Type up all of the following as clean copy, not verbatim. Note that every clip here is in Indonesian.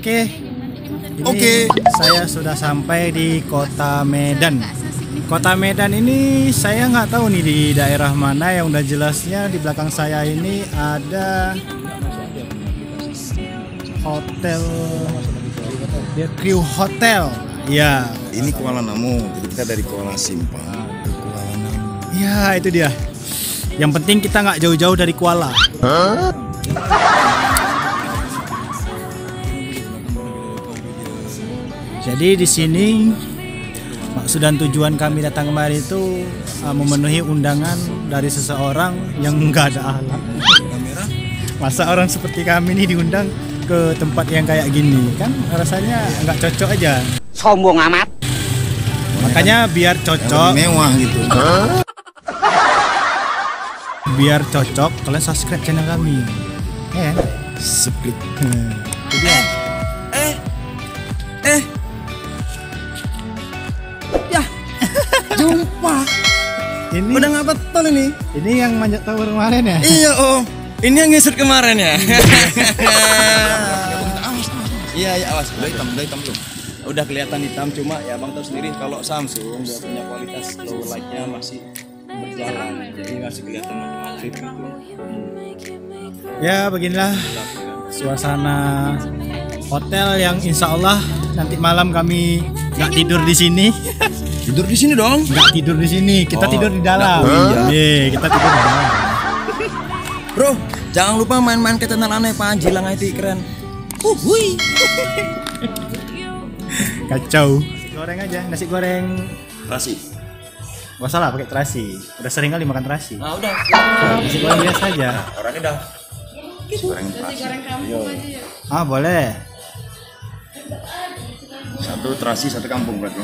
Oke. Ini saya sudah sampai di Kota Medan. Kota Medan ini saya nggak tahu nih di daerah mana, yang udah jelasnya di belakang saya ini ada hotel, The Crew Hotel. Ya. Ini Kuala Namu, jadi kita dari Kuala Simpang ke Kuala Namu. Ya, itu dia. Yang penting kita nggak jauh-jauh dari Kuala. Jadi di sini maksud dan tujuan kami datang kemari itu memenuhi undangan dari seseorang yang nggak ada alat. Masa orang seperti kami ini diundang ke tempat yang kayak gini, kan rasanya nggak cocok aja. Sombong amat. Makanya biar cocok, mewah gitu. Biar cocok, kalian subscribe channel kami. Ya, Subscribe. itu dia. Jumpa. Ini Udah nggak betul ini. Ini yang manjat tower kemarin ya? Iya ini yang ngesut kemarin ya. Iya awas. Udah hitam belum. Udah kelihatan hitam, cuma ya abang tahu sendiri kalau Samsung dia punya kualitas lower light-nya masih berjalan, jadi masih kelihatan macam-macam gitu. Ya beginilah suasana hotel yang insya Allah nanti malam kami nggak tidur di sini. Tidur di sini dong. Nggak tidur di sini, kita tidur di dalam. Iya. Kita tidur di dalam. Bro, jangan lupa main-main ke channel aneh Pak Jilang IT keren. Hui. Kacau. Goreng aja, nasi goreng. Terasi. Gak salah pakai terasi. Udah sering kali makan terasi. Nah udah. Nasi goreng biasa aja. Orangnya udah. Goreng terasi. Ah boleh. Satu terasi, satu kampung berarti.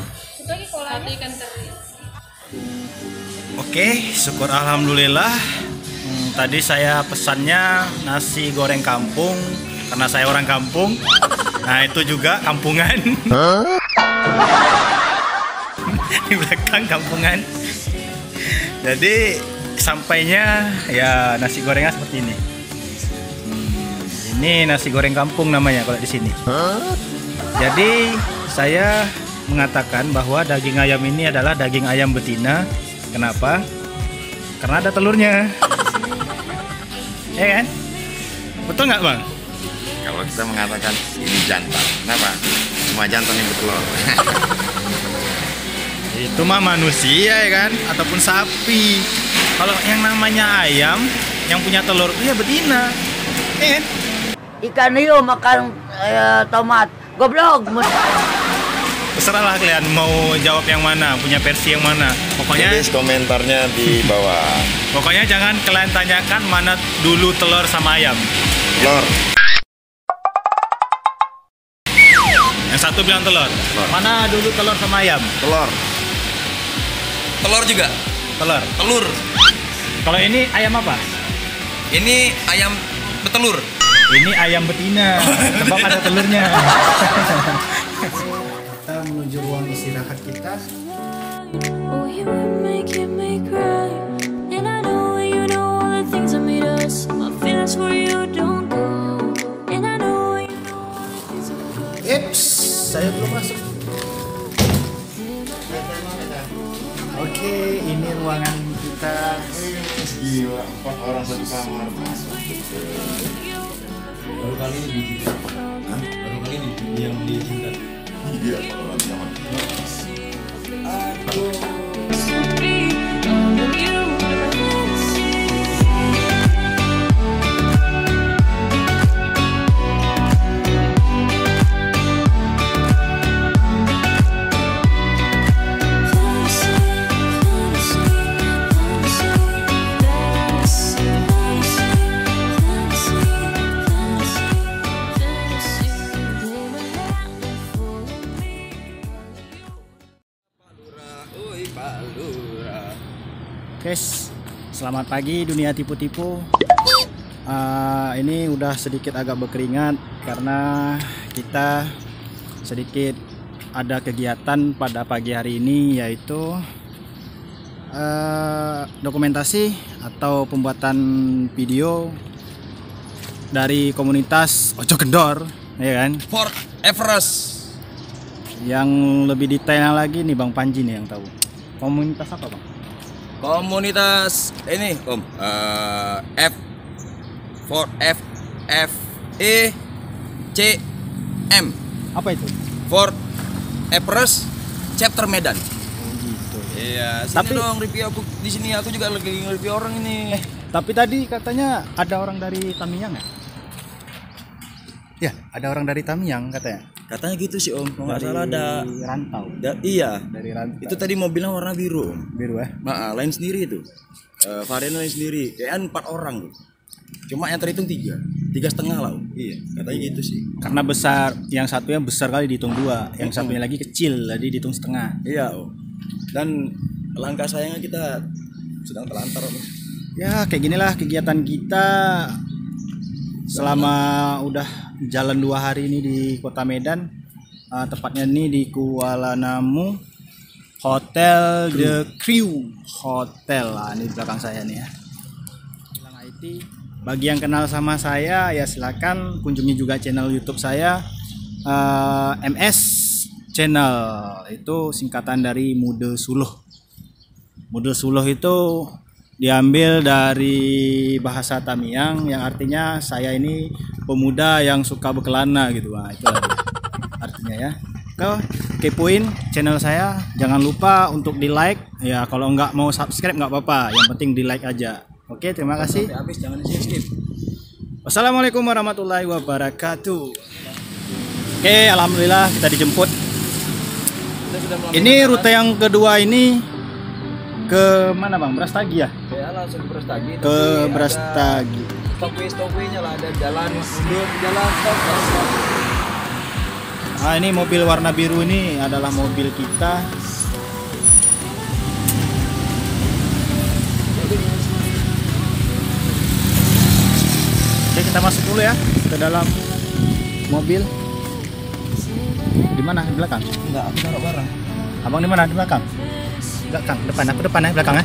Oke, syukur alhamdulillah. Tadi saya pesannya nasi goreng kampung karena saya orang kampung. Nah itu juga kampungan. Di belakang kampungan. Jadi sampainya ya nasi gorengnya seperti ini. Ini nasi goreng kampung namanya kalau di sini. Jadi saya mengatakan bahwa daging ayam ini adalah daging ayam betina. Kenapa? Karena ada telurnya. Ya kan? Betul nggak bang? Kalau kita mengatakan ini jantan, kenapa? Semua jantan yang bertelur. Itu mah manusia ya kan? Ataupun sapi. Kalau yang namanya ayam yang punya telur itu ya betina. Ya kan? Ikan hiu makan tomat. Goblok. Terserah lah kalian mau jawab yang mana, punya versi yang mana. Pokoknya Tulis komentarnya di bawah. Pokoknya jangan kalian tanyakan mana dulu telur sama ayam. Telur. Yang satu bilang telur. Mana dulu telur sama ayam? Telur. Telur juga. Telur. Telur. Kalau ini ayam apa? Ini ayam betelur. Ini ayam betina. Sebab ada telurnya. Kita menuju ruang istirahat kita. Oh, you would make me cry. And I know you know all the things that made us. My feelings for you don't go. And I know you know all the things that made us. Eps, saya belum masuk. Oke, ini ruangan kita. Gila, 4 orang satu kamar. Baru kali ini baru kali ini yang diizinkan. Iya, orang nyaman. Guys, selamat pagi dunia tipu-tipu. Ini udah sedikit agak berkeringat karena kita sedikit ada kegiatan pada pagi hari ini, yaitu dokumentasi atau pembuatan video dari komunitas Ojo Kendor ya kan? Fort Everest. Yang lebih detail lagi nih Bang Panji nih yang tahu. Komunitas apa Bang? Komunitas ini Om, F Fort E C M. Apa itu? Fort Everest Chapter Medan. Oh gitu. Iya, sini Tapi- dong review aku di sini, aku juga lagi nge-review orang ini. Tapi tadi katanya ada orang dari Tamiang ya? Ya, ada orang dari Tamiang katanya. Katanya gitu sih Om, kalau nggak Dari salah ada. rantau. Iya, Dari rantau. itu tadi mobilnya warna biru Om. Biru ya? Nah, lain sendiri itu. Varian lain sendiri. Kayaknya 4 orang tuh. Cuma yang terhitung 3,5 lah Om. Iya, katanya gitu sih. Karena besar, yang satunya besar kali dihitung 2, yang satunya lagi kecil, jadi dihitung setengah. Iya Om. Dan langkah sayangnya kita sedang terlantar Om. Ya kayak ginilah kegiatan kita selama udah jalan 2 hari ini di Kota Medan. Tepatnya ini di Kuala Namu, Hotel The Crew Hotel lah, ini di belakang saya nih ya. Bilang IT. Bagi yang kenal sama saya ya silakan kunjungi juga channel YouTube saya, MS Channel, itu singkatan dari Muda Suluh. Muda Suluh itu diambil dari bahasa Tamiang yang artinya saya ini pemuda yang suka berkelana gitu. Nah, itu artinya ya. Kepoin channel saya, jangan lupa untuk di like ya, kalau nggak mau subscribe nggak apa-apa, yang penting di like aja. Oke, terima kasih. Sampai habis, jangan di skip. Wassalamualaikum warahmatullahi wabarakatuh. Oke, alhamdulillah kita dijemput. Kita sudah melamar Ini rute yang kedua ini ke mana Bang? Brastagi ya? ya langsung ke Brastagi. Ke Brastagi. Stopway-nya lah, ada jalan mundur, jalan stop. Ah, ini mobil warna biru ini adalah mobil kita. Oke, kita masuk dulu ya ke dalam mobil. Di mana? Di belakang? Enggak, aku taruh barang. Abang di mana? Di belakang? Belakang, depan. Aku depan ya, belakang ya.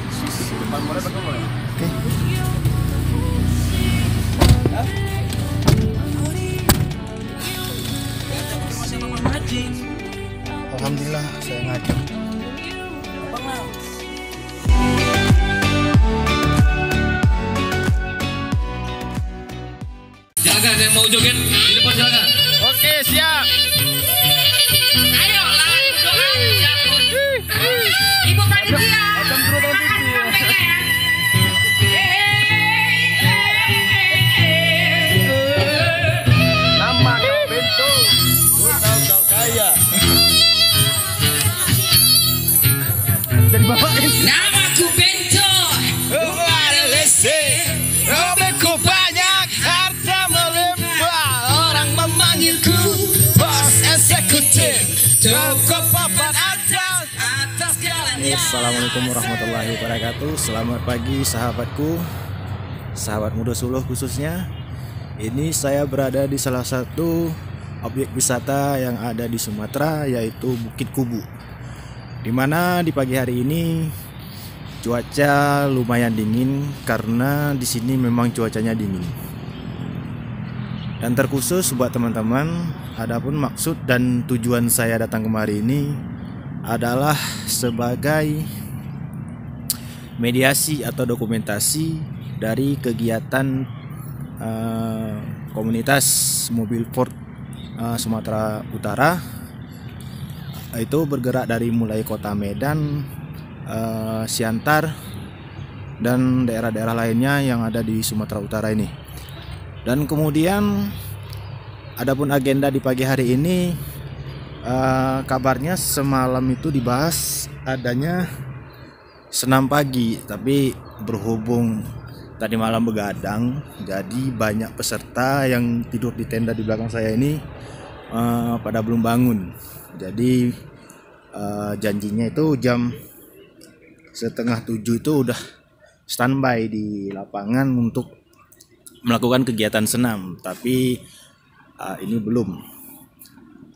Depan mulai pakai mulai. Oke. Alhamdulillah saya ngajak. Silakan yang mau joget di depan silakan. Oke, siap. Ayo lah, Ibu panitia. Nama kau Bento. Ku tahu kau kaya. Namaku Bento. Robekku banyak, harta melimpah. Orang memanggilku bos eksekutif. Cukup papan atas jalan yang. Assalamualaikum warahmatullahi wabarakatuh. Selamat pagi sahabatku, sahabat Muda Suluh khususnya. Ini saya berada di salah satu objek wisata yang ada di Sumatera, yaitu Bukit Kubu. Dimana di pagi hari ini cuaca lumayan dingin karena di sini memang cuacanya dingin. Dan terkhusus buat teman-teman, adapun maksud dan tujuan saya datang kemari ini adalah sebagai mediasi atau dokumentasi dari kegiatan komunitas mobil Ford Sumatera Utara, itu bergerak dari mulai kota Medan, Siantar, dan daerah-daerah lainnya yang ada di Sumatera Utara ini. Dan kemudian adapun agenda di pagi hari ini, kabarnya semalam itu dibahas adanya senam pagi, tapi berhubung tadi malam begadang, jadi banyak peserta yang tidur di tenda di belakang saya ini pada belum bangun. Jadi janjinya itu jam 6:30 itu udah standby di lapangan untuk melakukan kegiatan senam, tapi ini belum.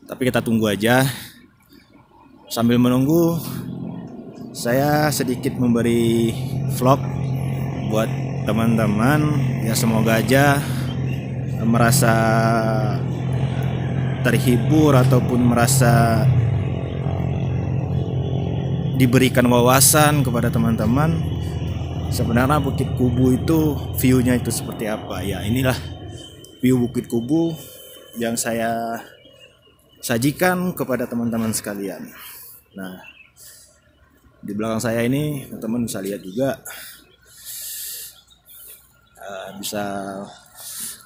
Tapi kita tunggu aja. Sambil menunggu, saya sedikit memberi vlog buat teman-teman ya, semoga aja merasa terhibur ataupun merasa diberikan wawasan kepada teman-teman, sebenarnya Bukit Kubu itu view-nya itu seperti apa. Ya, inilah view Bukit Kubu yang saya sajikan kepada teman-teman sekalian. Nah, di belakang saya ini teman-teman bisa lihat juga, bisa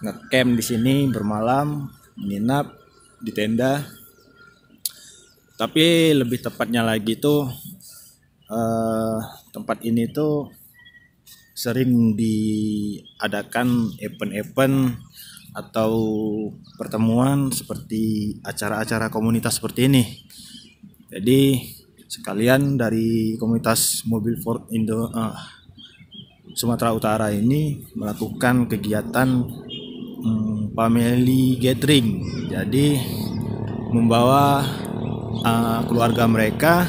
ngecamp di sini bermalam, menginap di tenda. Tapi lebih tepatnya lagi tuh tempat ini tuh sering diadakan event-event atau pertemuan seperti acara-acara komunitas seperti ini. Jadi sekalian dari komunitas Mobil Ford Sumatera Utara ini melakukan kegiatan family gathering. Jadi membawa keluarga mereka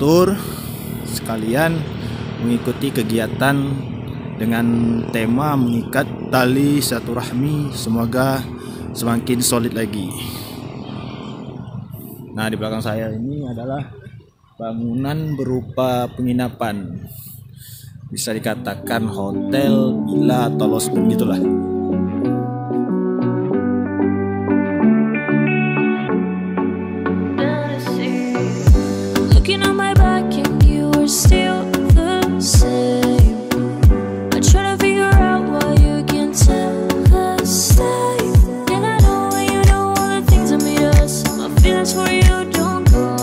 tur sekalian mengikuti kegiatan dengan tema mengikat tali silaturahmi, semoga semakin solid lagi. Nah, di belakang saya ini adalah bangunan berupa penginapan, bisa dikatakan hotel, villa atau losmen gitulah. Looking on my back and you are still the same. I try to figure out why you can't tell us stay. And I know you know all the things that made us. My feelings for you don't go.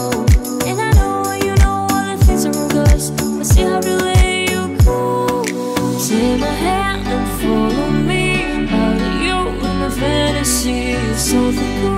And I know you know all the things that broke us. But still have to let you go. Take my hand and follow me out of you in my fantasy. Something cool.